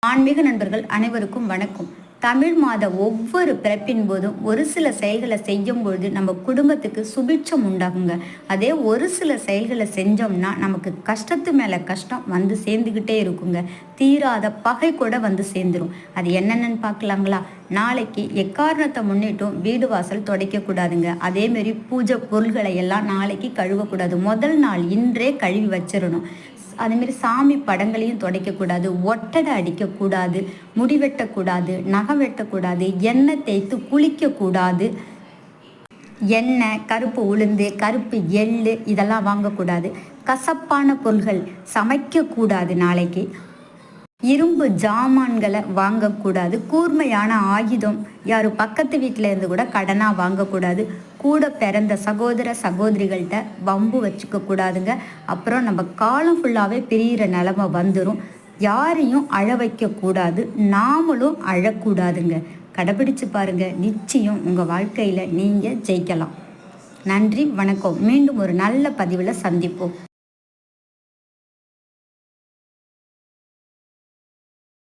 ஆன்மீக நண்பர்கள் அனைவருக்கும் வணக்கம். தமிழ் மாத ஒவ்வொரு பிறப்பின் போதும் ஒரு சில செயல்களை செய்யும் பொழுது நம்ம குடும்பத்துக்கு சுபிட்சம் உண்டாகுங்க. அதே ஒரு சில செயல்களை செஞ்சோம்னா நமக்கு கஷ்டத்து மேலே கஷ்டம் வந்து சேர்ந்துக்கிட்டே இருக்குங்க. தீராத பகை கூட வந்து சேர்ந்துடும். அது என்னென்னு பார்க்கலாங்களா? நாளைக்கு எக்காரணத்தை முன்னிட்டும் வீடு வாசல் துடைக்கக்கூடாதுங்க. அதேமாரி பூஜை பொருள்களை எல்லாம் நாளைக்கு கழுவக்கூடாது. முதல் நாள் இன்றே கழுவி வச்சிடணும். அதேமாரி சாமி படங்களையும் துடைக்கக்கூடாது, ஒட்டடை அடிக்கக்கூடாது, முடி வெட்டக்கூடாது, நகம் வெட்டக்கூடாது, எண்ணெய் தேய்த்து குளிக்கக்கூடாது, எண்ணெய், கருப்பு உளுந்து, கருப்பு எள்ளு இதெல்லாம் வாங்கக்கூடாது. கசப்பான பொருள்கள் சமைக்கக்கூடாது. நாளைக்கு இரும்பு ஜாமான்களை வாங்கக்கூடாது. கூர்மையான ஆயுதம் யாரும் பக்கத்து வீட்டில் இருந்து கூட கடனாக வாங்கக்கூடாது. கூட பிறந்த சகோதர சகோதரிகள்கிட்ட வம்பு வச்சுக்க கூடாதுங்க. அப்புறம் நம்ம காலம் ஃபுல்லாகவே பிரிகிற நிலமை வந்துடும். யாரையும் அழ வைக்கக்கூடாது, நாமளும் அழக்கூடாதுங்க. கடைபிடிச்சு பாருங்க, நிச்சயம் உங்கள் வாழ்க்கையில் நீங்கள் ஜெயிக்கலாம். நன்றி, வணக்கம். மீண்டும் ஒரு நல்ல பதிவில் சந்திப்போம்.